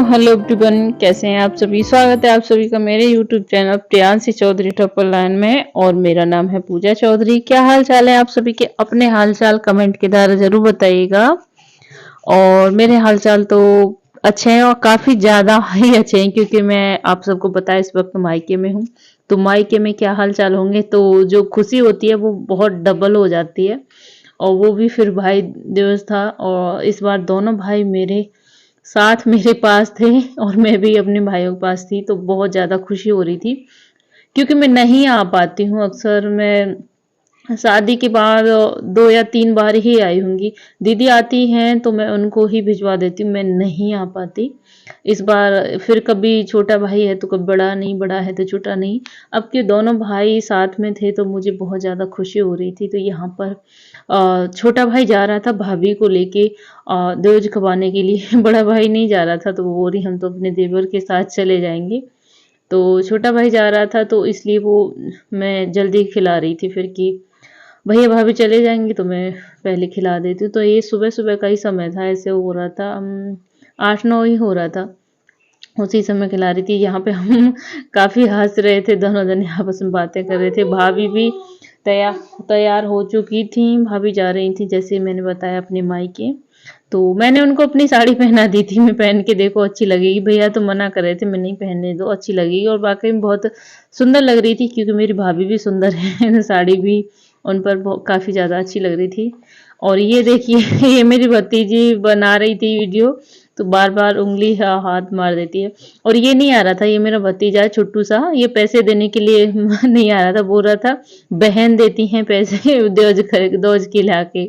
Hello everyone, कैसे हैं आप सभी। स्वागत है आप सभी का मेरे YouTube channel Priyanshi Chaudhary triple line में। और मेरा नाम है पूजा चौधरी। क्या हाल चाल है आप सभी के? अपने हाल चाल कमेंट के द्वारा जरूर बताइएगा। और मेरे हाल चाल तो अच्छे हैं और काफी ज्यादा ही अच्छे हैं, क्योंकि मैं आप सबको पता है इस वक्त मायके में हूँ। तो मायके में क्या हाल चाल होंगे, तो जो खुशी होती है वो बहुत डबल हो जाती है। और वो भी फिर भाई दिवस था, और इस बार दोनों भाई मेरे साथ मेरे पास थे और मैं भी अपने भाइयों के पास थी। तो बहुत ज़्यादा खुशी हो रही थी, क्योंकि मैं नहीं आ पाती हूँ। अक्सर मैं शादी के बाद 2 या 3 बार ही आई होंगी। दीदी आती हैं तो मैं उनको ही भिजवा देती हूँ, मैं नहीं आ पाती। इस बार फिर कभी छोटा भाई है तो कभी बड़ा नहीं, बड़ा है तो छोटा नहीं। अब के दोनों भाई साथ में थे तो मुझे बहुत ज़्यादा खुशी हो रही थी। तो यहाँ पर छोटा भाई जा रहा था भाभी को लेके दहेज खवाने के लिए। बड़ा भाई नहीं जा रहा था, तो वो बोल रही हम तो अपने देवर के साथ चले जाएंगे। तो छोटा भाई जा रहा था तो इसलिए वो मैं जल्दी खिला रही थी फिर कि भैया भाभी चले जाएंगे तो मैं पहले खिला देती हूँ। तो ये सुबह सुबह का ही समय था, ऐसे हो रहा था 8-9 ही हो रहा था। उसी समय खिला रही थी। यहाँ पे हम काफी हंस रहे थे, दोनों जने आपस में बातें कर रहे थे। भाभी भी तैयार तैयार हो चुकी थी। भाभी जा रही थी जैसे मैंने बताया अपने मायके। तो मैंने उनको अपनी साड़ी पहना दी थी, मैं पहन के देखो अच्छी लगेगी। भैया तो मना कर रहे थे, मैं नहीं पहनने दो, अच्छी लगेगी। और वाकई में बहुत सुंदर लग रही थी, क्योंकि मेरी भाभी भी सुंदर है। साड़ी भी उन पर काफी ज्यादा अच्छी लग रही थी। और ये देखिए ये मेरी भतीजी बना रही थी वीडियो, तो बार बार उंगली हाथ मार देती है। और ये नहीं आ रहा था, ये मेरा भतीजा है छोटू सा, ये पैसे देने के लिए नहीं आ रहा था। बोल रहा था बहन देती हैं पैसे दोज के लाके।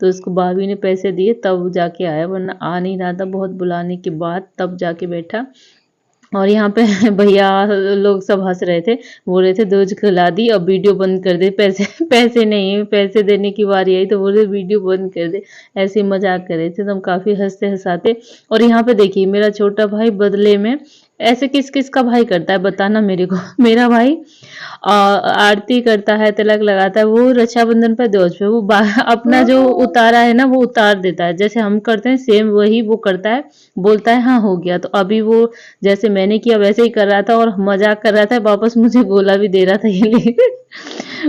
तो उसको भाभी ने पैसे दिए तब जाके आया, वरना आ नहीं रहा था। बहुत बुलाने के बाद तब जाके बैठा। और यहाँ पे भैया लोग सब हंस रहे थे, बोल रहे थे दूज खिला दी अब वीडियो बंद कर दे। पैसे पैसे नहीं, पैसे देने की बारी आई तो बोल रहे वीडियो बंद कर दे। ऐसे ही मजाक कर रहे थे, तो हम काफी हंसते हंसाते। और यहाँ पे देखिए मेरा छोटा भाई बदले में ऐसे किस किस का भाई करता है बताना मेरे को। मेरा भाई आरती करता है, तिलक लगाता है। वो रक्षाबंधन पर दोज पे वो अपना जो उतारा है ना वो उतार देता है, जैसे हम करते हैं सेम वही वो करता है। बोलता है हाँ हो गया। तो अभी वो जैसे मैंने किया वैसे ही कर रहा था, और मजाक कर रहा था, वापस मुझे गोला भी दे रहा था ये ले।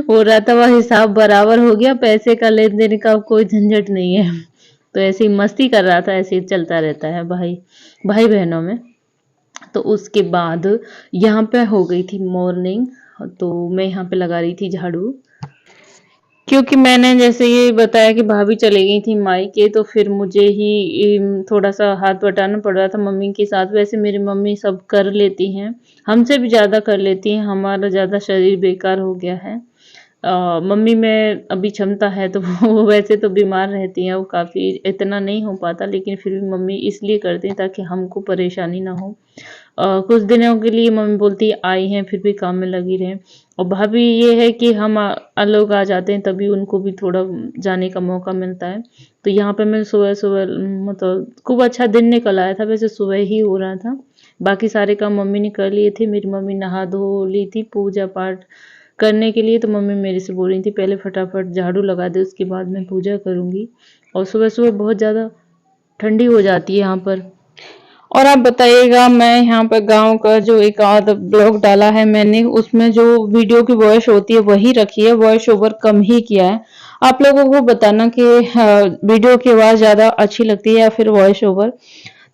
हो रहा था वह हिसाब बराबर हो गया, पैसे का लेन देन का अब कोई झंझट नहीं है। तो ऐसे ही मस्ती कर रहा था, ऐसे ही चलता रहता है भाई भाई बहनों में। तो उसके बाद यहाँ पे हो गई थी मॉर्निंग। तो मैं यहाँ पे लगा रही थी झाड़ू, क्योंकि मैंने जैसे ये बताया कि भाभी चली गई थी मायके, तो फिर मुझे ही थोड़ा सा हाथ बटाना पड़ रहा था मम्मी के साथ। वैसे मेरी मम्मी सब कर लेती हैं, हमसे भी ज़्यादा कर लेती हैं, हमारा ज़्यादा शरीर बेकार हो गया है। मम्मी में अभी क्षमता है तो वो वैसे तो बीमार रहती हैं, वो काफ़ी इतना नहीं हो पाता, लेकिन फिर भी मम्मी इसलिए करती हैं ताकि हमको परेशानी ना हो। कुछ दिनों के लिए मम्मी बोलती है आई हैं, फिर भी काम में लगी रहें। और भाभी ये है कि हम लोग आ जाते हैं तभी उनको भी थोड़ा जाने का मौका मिलता है। तो यहाँ पे मैं सुबह सुबह मतलब खूब अच्छा दिन निकल आया था। वैसे सुबह ही हो रहा था, बाकी सारे काम मम्मी ने कर लिए थे। मेरी मम्मी नहा धो ली थी पूजा पाठ करने के लिए। तो मम्मी मेरे से बोल रही थी पहले फटाफट झाड़ू लगा दे, उसके बाद मैं पूजा करूँगी। और सुबह सुबह बहुत ज़्यादा ठंडी हो जाती है यहाँ पर। और आप बताइएगा, मैं यहाँ पर गांव का जो एक आध ब्लॉग डाला है मैंने, उसमें जो वीडियो की वॉइस होती है वही रखी है, वॉइस ओवर कम ही किया है। आप लोगों को बताना कि वीडियो की आवाज़ ज़्यादा अच्छी लगती है या फिर वॉइस ओवर।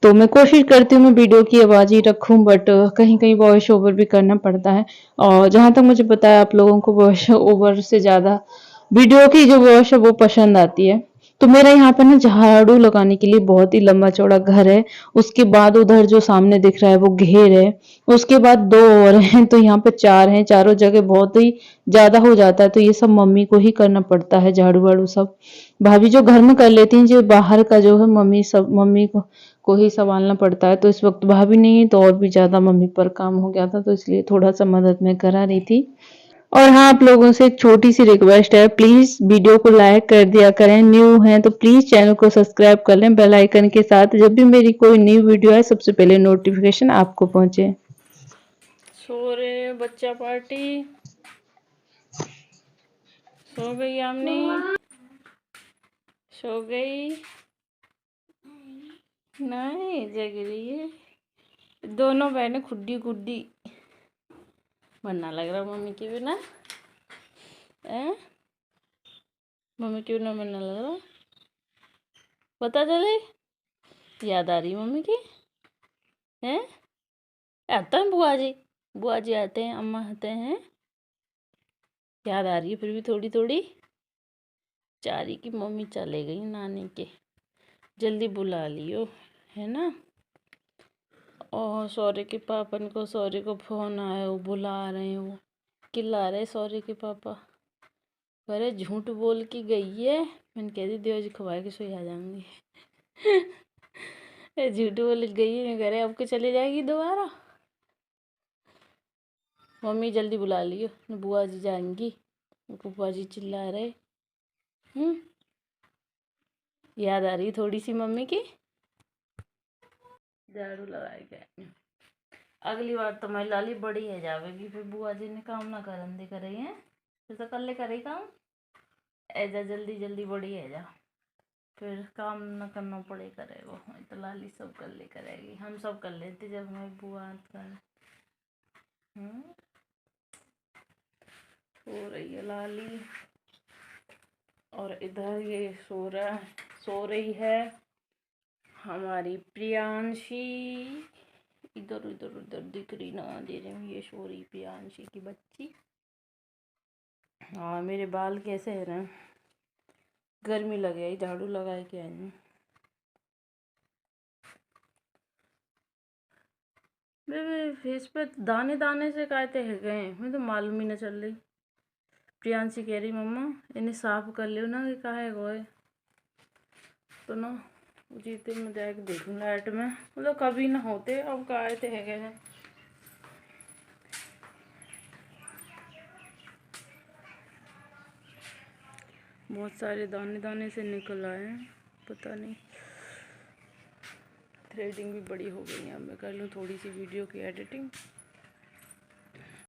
तो मैं कोशिश करती हूँ मैं वीडियो की आवाज़ ही रखूँ, बट कहीं कहीं वॉइस ओवर भी करना पड़ता है। और जहाँ तक मुझे पता है आप लोगों को वॉइस ओवर से ज़्यादा वीडियो की जो वॉइस है वो पसंद आती है। तो मेरा यहाँ पे ना झाड़ू लगाने के लिए बहुत ही लंबा चौड़ा घर है। उसके बाद उधर जो सामने दिख रहा है वो घेर है। उसके बाद 2 और हैं, तो यहाँ पे 4 हैं। चारों जगह बहुत ही ज्यादा हो जाता है, तो ये सब मम्मी को ही करना पड़ता है, झाड़ू वाड़ू सब। भाभी जो घर में कर लेती हैं, जो बाहर का जो है मम्मी को ही संभालना पड़ता है। तो इस वक्त भाभी नहीं है तो और भी ज्यादा मम्मी पर काम हो गया था, तो इसलिए थोड़ा सा मदद मैं करा रही थी। और हाँ, आप लोगों से एक छोटी सी रिक्वेस्ट है, प्लीज वीडियो को लाइक कर दिया करें। न्यू हैं तो प्लीज चैनल को सब्सक्राइब कर लें बेल आइकन के साथ, जब भी मेरी कोई न्यू वीडियो आए सबसे पहले नोटिफिकेशन आपको पहुंचे। सो रहे बच्चा पार्टी, सो गई आमनी, सो गई नहीं जग रही है। दोनों बहनें खुड्डी खुड्डी बनना लग रहा मम्मी के बिना। मम्मी के बिना बनना लग रहा, पता चले। याद आ रही मम्मी की। हैं आते हैं बुआ जी आते हैं, अम्मा आते हैं। याद आ रही है फिर भी थोड़ी थोड़ी। चारी की मम्मी चले गई नानी के, जल्दी बुला लियो, है ना। और सौर्य के पापन को, सौर्य को फोन आया, वो बुला रहे हैं, वो चिल्ला रहे सौर्य के पापा। अरे झूठ बोल के गई है, मैंने कह दी देव जी खवा के सोई आ जाऊंगी। झूठ बोल गई है, घर अब के चले जाएगी दोबारा। मम्मी जल्दी बुला लियो, बुआ जी जाएंगी। बुआ जी चिल्ला रहे। याद आ रही थोड़ी सी मम्मी की। झाड़ू लगाए गए। अगली बार तो मैं लाली बड़ी है जावेगी, फिर बुआ जी ने काम ना करन दे करे हैं, फिर तो कल ले करे काम। ऐजा जल्दी जल्दी बड़ी है जा, फिर काम ना करना पड़े करे वो। तो लाली सब कर ले करेगी, हम सब कर लेते जब हमें बुआ कर। सो रही है लाली, और इधर ये सो रही है हमारी प्रियांशी। इधर उधर उधर दिख रही ना दे रही, ये सो रही प्रियांशी की बच्ची। हाँ मेरे बाल कैसे है ना, गर्मी लगे आई, झाड़ू लगाए के आई। मेरे फेस पे दाने दाने से कहते हैं गए, मैं तो मालूम ही ना चल रही। प्रियांशी कह रही मम्मा इन्हें साफ कर लियो ना, कि काहे गोए। तो ना जीते में जाके देखूँ लाइट में, मतलब कभी ना होते, अब कहते हैं गए। बहुत सारे दाने दाने से निकल आए हैं, पता नहीं। थ्रेडिंग भी बड़ी हो गई है, अब मैं कर लूँ थोड़ी सी वीडियो की एडिटिंग।